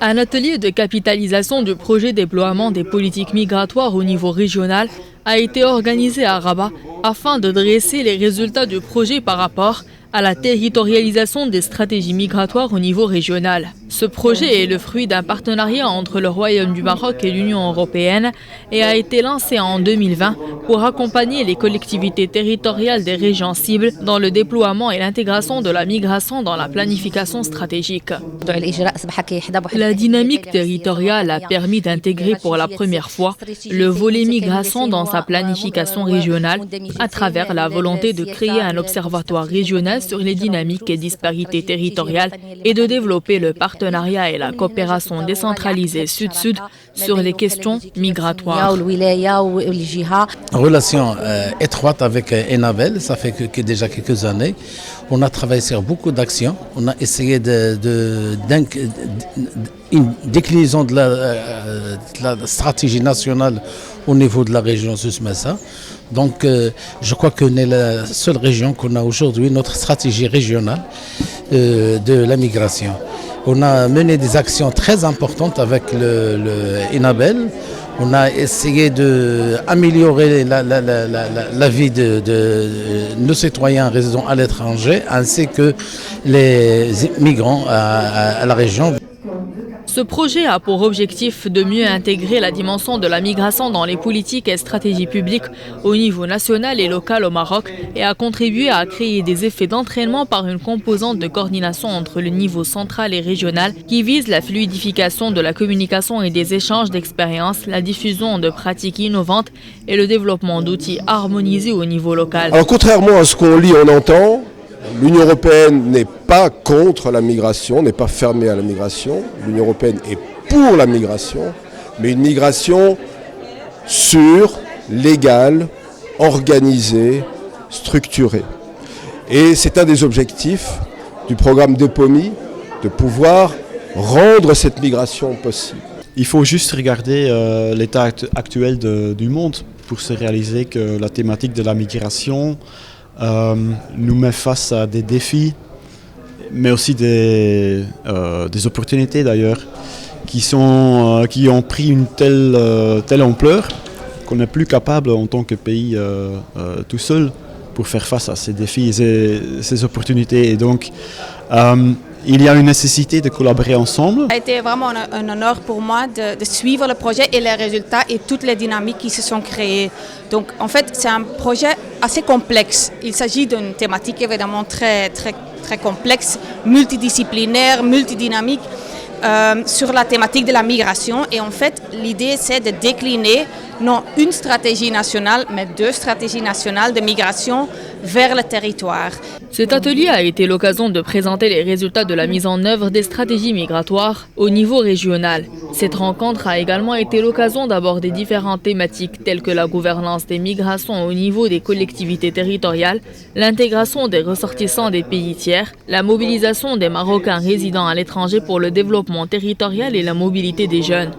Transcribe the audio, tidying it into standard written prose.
Un atelier de capitalisation du projet déploiement des politiques migratoires au niveau régional a été organisé à Rabat afin de dresser les résultats du projet par rapport à la territorialisation des stratégies migratoires au niveau régional. Ce projet est le fruit d'un partenariat entre le Royaume du Maroc et l'Union européenne et a été lancé en 2020 pour accompagner les collectivités territoriales des régions cibles dans le déploiement et l'intégration de la migration dans la planification stratégique. La dynamique territoriale a permis d'intégrer pour la première fois le volet migration dans sa planification régionale à travers la volonté de créer un observatoire régional sur les dynamiques et disparités territoriales et de développer le partenariat et la coopération décentralisée Sud-Sud sur les questions migratoires. En relation étroite avec Enabel, ça fait que déjà quelques années. On a travaillé sur beaucoup d'actions. On a essayé une déclinaison de la stratégie nationale au niveau de la région Souss-Massa. Donc je crois qu'on est la seule région qu'on a aujourd'hui, notre stratégie régionale de la migration. On a mené des actions très importantes avec le Enabel. On a essayé d'améliorer la vie de nos citoyens résidant à l'étranger ainsi que les migrants à la région. Ce projet a pour objectif de mieux intégrer la dimension de la migration dans les politiques et stratégies publiques au niveau national et local au Maroc et a contribué à créer des effets d'entraînement par une composante de coordination entre le niveau central et régional qui vise la fluidification de la communication et des échanges d'expériences, la diffusion de pratiques innovantes et le développement d'outils harmonisés au niveau local. Alors contrairement à ce qu'on lit, on entend, l'Union européenne n'est pas contre la migration, n'est pas fermée à la migration. L'Union européenne est pour la migration, mais une migration sûre, légale, organisée, structurée. Et c'est un des objectifs du programme DEPOMI, de pouvoir rendre cette migration possible. Il faut juste regarder l'état actuel du monde pour se réaliser que la thématique de la migration nous met face à des défis, mais aussi des opportunités d'ailleurs, qui ont pris une telle ampleur qu'on n'est plus capable en tant que pays tout seul pour faire face à ces défis et ces opportunités. Et donc, il y a une nécessité de collaborer ensemble. Ça a été vraiment un honneur pour moi de suivre le projet et les résultats et toutes les dynamiques qui se sont créées. Donc en fait, c'est un projet assez complexe. Il s'agit d'une thématique évidemment très complexe, multidisciplinaire, multidynamique sur la thématique de la migration. Et en fait, l'idée c'est de décliner non une stratégie nationale, mais 2 stratégies nationales de migration vers le territoire. Cet atelier a été l'occasion de présenter les résultats de la mise en œuvre des stratégies migratoires au niveau régional. Cette rencontre a également été l'occasion d'aborder différentes thématiques telles que la gouvernance des migrations au niveau des collectivités territoriales, l'intégration des ressortissants des pays tiers, la mobilisation des Marocains résidant à l'étranger pour le développement territorial et la mobilité des jeunes.